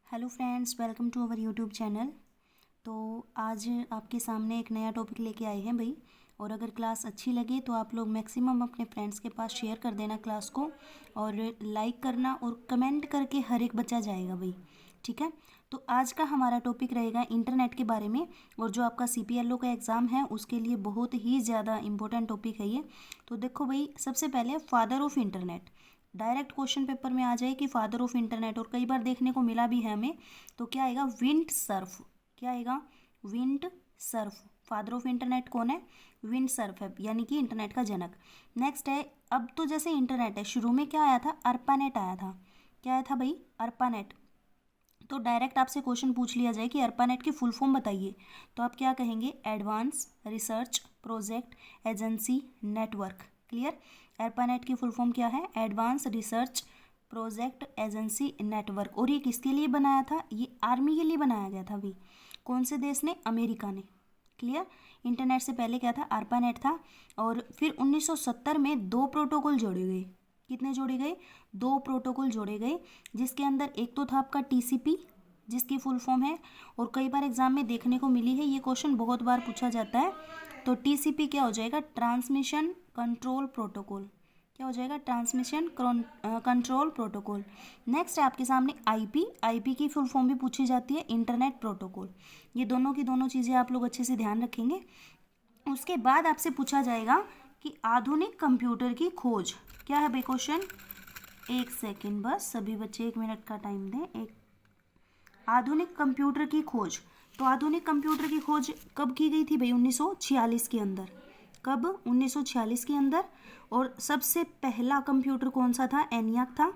Hello friends, welcome to our YouTube channel. तो आज आपके सामने एक नया टॉपिक लेके आए हैं भाई। और अगर क्लास अच्छी लगे तो आप लोग मैक्सिमम अपने फ्रेंड्स के पास शेयर कर देना क्लास को, और लाइक करना और कमेंट करके हर एक बच्चा जाएगा भाई। ठीक है। तो आज का हमारा टॉपिक रहेगा इंटरनेट के बारे में, और जो आपका CPLO का एग्ज़ाम है उसके लिए बहुत ही ज़्यादा इंपॉर्टेंट टॉपिक है ये। तो देखो भाई, सबसे पहले father of internet direct question paper में आ जाए कि फादर ऑफ इंटरनेट, और कई बार देखने को मिला भी है हमें। तो क्या आएगा? Wind Surf. क्या आएगा? Wind Surf. Father of internet कौन है? विंड सर्फ है, यानी कि इंटरनेट का जनक। नेक्स्ट है, अब तो जैसे इंटरनेट है, शुरू में क्या आया था? अर्पानेट आया था। क्या आया था भाई? अर्पानेट। तो डायरेक्ट आपसे क्वेश्चन पूछ लिया जाए कि अर्पानेट की फुल फॉर्म बताइए, तो आप क्या कहेंगे? Advance research project agency network. Clear? ARPANET की फुल फॉर्म क्या है? Advance research project agency network. और ये किसके लिए बनाया था? ये आर्मी के लिए बनाया गया था भाई। कौन से देश ने? अमेरिका ने। क्लियर? इंटरनेट से पहले क्या था? अर्पानेट था। और फिर 1970 में दो प्रोटोकॉल जोड़े गए। कितने जोड़े गए? दो प्रोटोकॉल जोड़े गए, जिसके अंदर एक तो था आपका TCP, जिसकी फुल फॉर्म है, और कई बार एग्जाम में देखने को मिली है, ये क्वेश्चन बहुत बार पूछा जाता है। तो TCP क्या हो जाएगा? Transmission control protocol. क्या हो जाएगा? Transmission control protocol. नेक्स्ट है आपके सामने IP की फुल फॉर्म भी पूछी जाती है, इंटरनेट प्रोटोकॉल। ये दोनों की दोनों चीज़ें आप लोग अच्छे से ध्यान रखेंगे। उसके बाद आपसे पूछा जाएगा कि आधुनिक कंप्यूटर की खोज। क्या है भाई क्वेश्चन? एक सेकंड बस, सभी बच्चे 1 मिनट का टाइम दें। एक आधुनिक कंप्यूटर की खोज। तो आधुनिक कंप्यूटर की खोज कब की गई थी भाई? 1946 के अंदर। कब? 1946 के अंदर। और सबसे पहला कंप्यूटर कौन सा था? ENIAC था।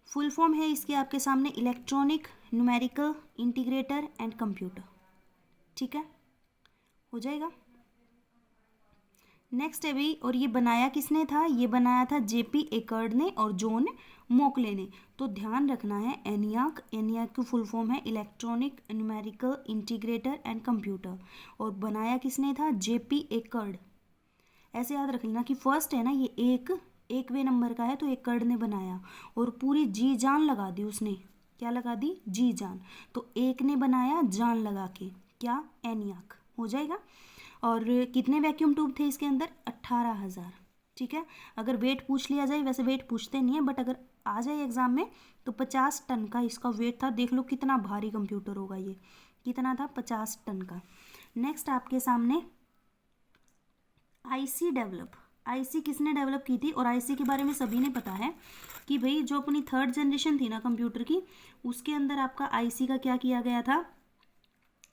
फुल फॉर्म है इसके आपके सामने, electronic numerical integrator and computer. ठीक है, हो जाएगा। नेक्स्ट है भाई, और ये बनाया किसने था? ये बनाया था JP एकर्ड ने और जॉन मोकले ने। तो ध्यान रखना है, ENIAC की फुल फॉर्म है electronic numerical integrator and computer. और बनाया किसने था? JP accord. ऐसे याद रख लेना कि फर्स्ट है ना, ये एकवे नंबर का है, तो एकर्ड ने बनाया और पूरी जी जान लगा दी उसने। क्या लगा दी? जी जान। तो एक ने बनाया जान लगा के। क्या? ENIAC। हो जाएगा। और कितने वैक्यूम ट्यूब थे इसके अंदर? 18,000। ठीक है। अगर वेट पूछ लिया जाए, वैसे वेट पूछते नहीं है, बट अगर आ जाए एग्जाम में तो 50 टन का इसका वेट था। देख लो कितना भारी कंप्यूटर होगा ये। कितना था? 50 टन का। नेक्स्ट आपके सामने IC डेवलप। IC किसने डेवलप की थी? और IC के बारे में सभी ने पता है कि भाई जो अपनी थर्ड जनरेशन थी ना कंप्यूटर की, उसके अंदर आपका IC का क्या किया गया था?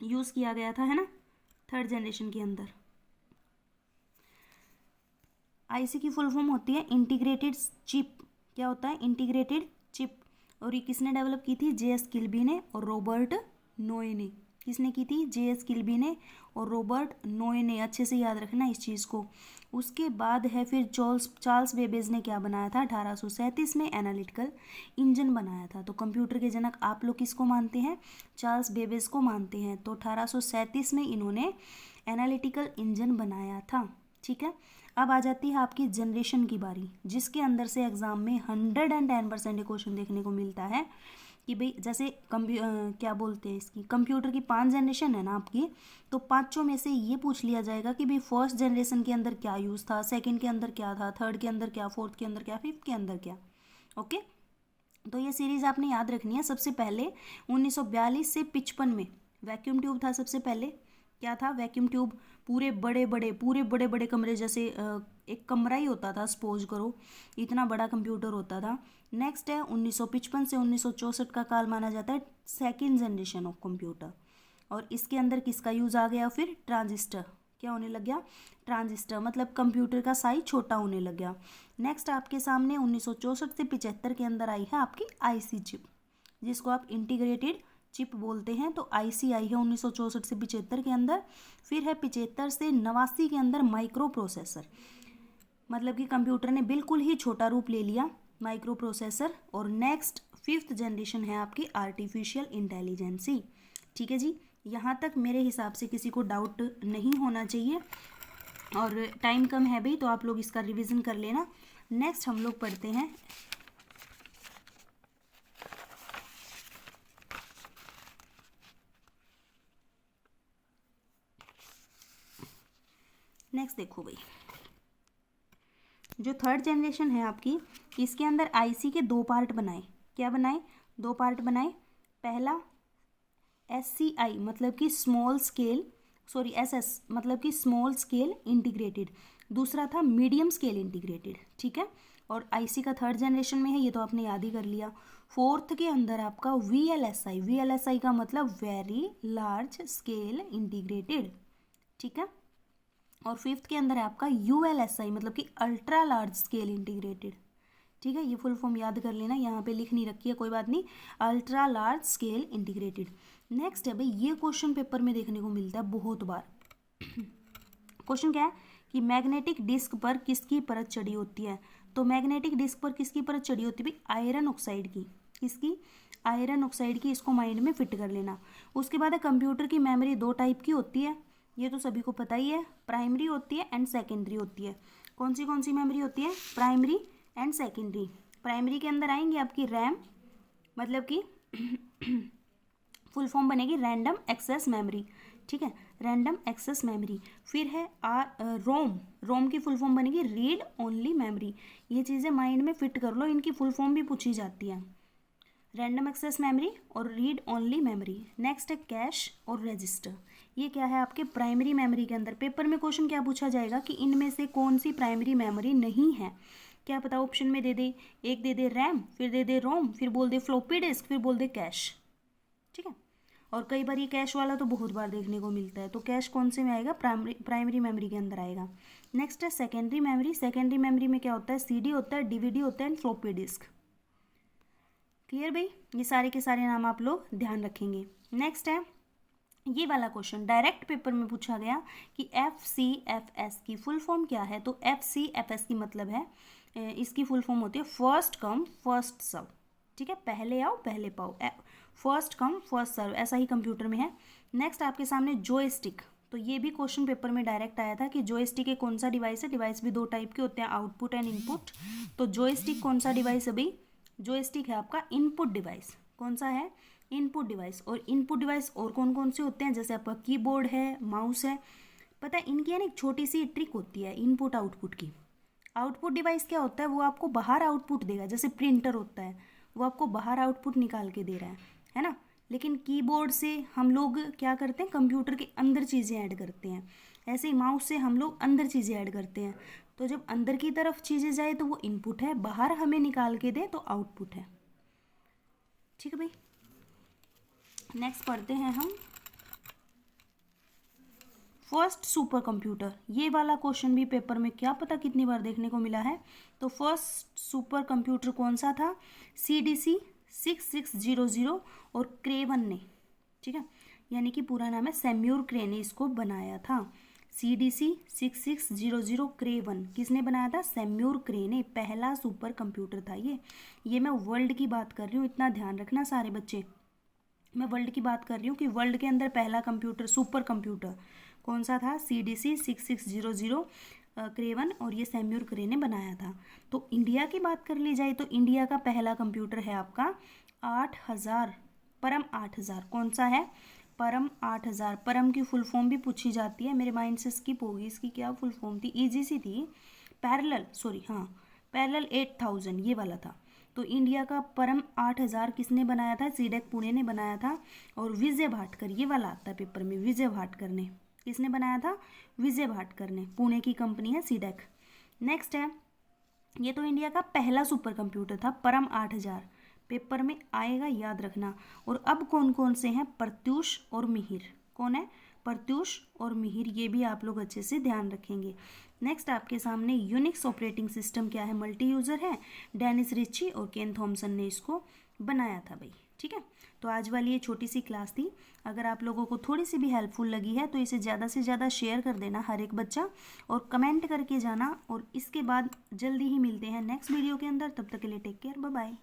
यूज़ किया गया था, है ना, थर्ड जनरेशन के अंदर। IC की फुल फॉर्म होती है इंटीग्रेटेड चिप। क्या होता है? Integrated chip. और ये किसने डेवलप की थी? JS किल्बी ने और रॉबर्ट नोए ने। किसने की थी? JS किल्बी ने और रॉबर्ट नोए ने। अच्छे से याद रखना इस चीज़ को। उसके बाद है फिर चार्ल्स बेबेज ने क्या बनाया था? 1837 में एनालिटिकल इंजन बनाया था। तो कंप्यूटर के जनक आप लोग किसको मानते हैं? चार्ल्स बेबेज को मानते हैं। तो 1837 में इन्होंने एनालिटिकल इंजन बनाया था। ठीक है। अब आ जाती है आपकी जनरेशन की बारी, जिसके अंदर से एग्जाम में 110% क्वेश्चन देखने को मिलता है कि भाई जैसे क्या बोलते हैं इसकी, कंप्यूटर की 5 जनरेशन है ना आपकी, तो पांचों में से ये पूछ लिया जाएगा कि भाई फर्स्ट जनरेशन के अंदर क्या यूज़ था, सेकंड के अंदर क्या था, थर्ड के अंदर क्या, फोर्थ के अंदर क्या, फिफ्थ के अंदर क्या। ओके। तो ये सीरीज आपने याद रखनी है। सबसे पहले 1942 से 55 में वैक्यूम ट्यूब था सबसे पहले। क्या था? Vacuum tube. पूरे बड़े बड़े कमरे, जैसे एक कमरा ही होता था, सपोज करो इतना बड़ा कंप्यूटर होता था। नेक्स्ट है 1955 से 1964 का काल माना जाता है सेकेंड जनरेशन ऑफ कंप्यूटर। और इसके अंदर किसका यूज़ आ गया? फिर ट्रांजिस्टर। क्या होने लग गया? ट्रांजिस्टर। मतलब कंप्यूटर का साइज छोटा होने लग गया। नेक्स्ट आपके सामने 1964 से 75 के अंदर आई है आपकी IC चिप, जिसको आप इंटीग्रेटेड चिप बोलते हैं। तो IC आई है 1964 से 75 के अंदर। फिर है 75 से 89 के अंदर माइक्रो प्रोसेसर। मतलब कि कंप्यूटर ने बिल्कुल ही छोटा रूप ले लिया, माइक्रो प्रोसेसर। और नेक्स्ट 5th जनरेशन है आपकी आर्टिफिशियल इंटेलिजेंसी। ठीक है जी। यहाँ तक मेरे हिसाब से किसी को डाउट नहीं होना चाहिए। और टाइम कम है भाई, तो आप लोग इसका रिवीजन कर लेना। नेक्स्ट हम लोग पढ़ते हैं नेक्स्ट देखो भाई, जो थर्ड जनरेशन है आपकी, इसके अंदर आईसी के दो पार्ट बनाए। क्या बनाए? दो पार्ट बनाए। पहला SCI मतलब कि स्मॉल स्केल, सॉरी SS मतलब कि स्मॉल स्केल इंटीग्रेटेड, दूसरा था मीडियम स्केल इंटीग्रेटेड। ठीक है, और आईसी का थर्ड जनरेशन में है, ये तो आपने याद ही कर लिया। फोर्थ के अंदर आपका VLSI, VLSI का मतलब वेरी लार्ज स्केल इंटीग्रेटेड। ठीक है, और फिफ्थ के अंदर है आपका ULSI मतलब कि अल्ट्रा लार्ज स्केल इंटीग्रेटेड। ठीक है, ये फुल फॉर्म याद कर लेना, यहाँ पे लिख नहीं रखी है, कोई बात नहीं, ultra large scale integrated. Next है भाई, ये क्वेश्चन पेपर में देखने को मिलता है बहुत बार। क्वेश्चन क्या है कि मैग्नेटिक डिस्क पर किसकी परत चढ़ी होती है? तो मैग्नेटिक डिस्क पर किसकी परत चढ़ी होती है भाई? आयरन ऑक्साइड की। किसकी? आयरन ऑक्साइड की। इसको माइंड में फिट कर लेना। उसके बाद है कंप्यूटर की मेमोरी दो टाइप की होती है, ये तो सभी को पता ही है, प्राइमरी होती है एंड सेकेंडरी होती है। कौन सी मेमोरी होती है? Primary and secondary. प्राइमरी के अंदर आएंगे आपकी रैम, मतलब कि फुल फॉर्म बनेगी रैंडम एक्सेस मेमोरी। ठीक है, रैंडम एक्सेस मेमोरी। फिर है रोम, रोम की फुल फॉर्म बनेगी रीड ओनली मेमोरी। ये चीज़ें माइंड में फिट कर लो, इनकी फुल फॉर्म भी पूछी जाती है, रैंडम एक्सेस मेमोरी और रीड ओनली मेमोरी। नेक्स्ट है कैश और रजिस्टर। ये क्या है आपके प्राइमरी मेमोरी के अंदर। पेपर में क्वेश्चन क्या पूछा जाएगा कि इनमें से कौन सी प्राइमरी मेमोरी नहीं है, क्या पता ऑप्शन में दे दे, एक दे दे रैम, फिर दे दे रोम, फिर बोल दे फ्लॉपी डिस्क, फिर बोल दे कैश। ठीक है, और कई बार ये कैश वाला तो बहुत बार देखने को मिलता है, तो कैश कौन से में आएगा? प्राइमरी मेमोरी के अंदर आएगा। नेक्स्ट है सेकेंडरी मेमोरी। सेकेंडरी मेमोरी में क्या होता है? CD होता है, DVD होता है एंड फ्लॉपी डिस्क। क्लियर भाई, ये सारे के सारे नाम आप लोग ध्यान रखेंगे। नेक्स्ट है ये वाला क्वेश्चन, डायरेक्ट पेपर में पूछा गया कि FCFS की फुल फॉर्म क्या है? तो FCFS की मतलब है, इसकी फुल फॉर्म होती है फर्स्ट कम फर्स्ट सर्व। ठीक है, पहले आओ पहले पाओ, फर्स्ट कम फर्स्ट सर्व, ऐसा ही कंप्यूटर में है। नेक्स्ट आपके सामने जॉयस्टिक, तो ये भी क्वेश्चन पेपर में डायरेक्ट आया था कि जॉयस्टिक एक कौन सा डिवाइस है? डिवाइस भी दो टाइप के होते हैं, आउटपुट एंड इनपुट। तो जॉयस्टिक कौन सा डिवाइस है भाई? जॉयस्टिक है आपका इनपुट डिवाइस। कौन सा है? Input device. और इनपुट डिवाइस और कौन कौन से होते हैं? जैसे आपका कीबोर्ड है, माउस है। पता है इनकी है ना एक छोटी सी ट्रिक होती है इनपुट आउटपुट की। आउटपुट डिवाइस क्या होता है? वो आपको बाहर आउटपुट देगा, जैसे प्रिंटर होता है, वो आपको बाहर आउटपुट निकाल के दे रहा है ना। लेकिन कीबोर्ड से हम लोग क्या करते हैं? कंप्यूटर के अंदर चीज़ें ऐड करते हैं। ऐसे ही माउस से हम लोग अंदर चीज़ें ऐड करते हैं। तो जब अंदर की तरफ चीज़ें जाए तो वो इनपुट है, बाहर हमें निकाल के दे तो आउटपुट है। ठीक है भाई, नेक्स्ट पढ़ते हैं हम फर्स्ट सुपर कंप्यूटर। ये वाला क्वेश्चन भी पेपर में क्या पता कितनी बार देखने को मिला है। तो फर्स्ट सुपर कंप्यूटर कौन सा था? CDC 6600 और क्रेवन ने। ठीक है, यानी कि पूरा नाम है सैम्यूर क्रे ने इसको बनाया था। CDC 6600 क्रेवन किसने बनाया था? सैम्यूर क्रे ने। पहला सुपर कंप्यूटर था ये मैं वर्ल्ड की बात कर रही हूँ, इतना ध्यान रखना सारे बच्चे, मैं वर्ल्ड की बात कर रही हूँ कि वर्ल्ड के अंदर पहला कंप्यूटर सुपर कंप्यूटर कौन सा था? CDC 6600 क्रेवन, और ये सैम्यूर क्रे ने बनाया था। तो इंडिया की बात कर ली जाए तो इंडिया का पहला कंप्यूटर है आपका 8000, परम 8000। कौन सा है? परम 8000। परम की फुल फॉर्म भी पूछी जाती है, मेरे माइंड से स्किप होगी, इसकी क्या फुल फॉर्म थी? इजी सी थी, पैरेलल, सॉरी हाँ, पैरेलल 8000 ये वाला था। तो इंडिया का परम 8000 किसने बनाया था? सीडेक पुणे ने बनाया था। और विजय भाटकर, ये वाला आता है पेपर में, विजय भाटकर ने। किसने बनाया था? विजय भाटकर ने। पुणे की कंपनी है सीडेक। नेक्स्ट है, ये तो इंडिया का पहला सुपर कंप्यूटर था, परम 8000, पेपर में आएगा, याद रखना। और अब कौन कौन से हैं? प्रत्यूष और मिहिर। कौन है? प्रत्यूष और मिहिर, ये भी आप लोग अच्छे से ध्यान रखेंगे। नेक्स्ट आपके सामने यूनिक्स ऑपरेटिंग सिस्टम क्या है? मल्टी यूज़र है, डेनिस रिची और केन थॉमसन ने इसको बनाया था भाई। ठीक है, तो आज वाली ये छोटी सी क्लास थी। अगर आप लोगों को थोड़ी सी भी हेल्पफुल लगी है तो इसे ज़्यादा से ज़्यादा शेयर कर देना हर एक बच्चा, और कमेंट करके जाना। और इसके बाद जल्दी ही मिलते हैं नेक्स्ट वीडियो के अंदर, तब तक के लिए टेक केयर, बाय बाय।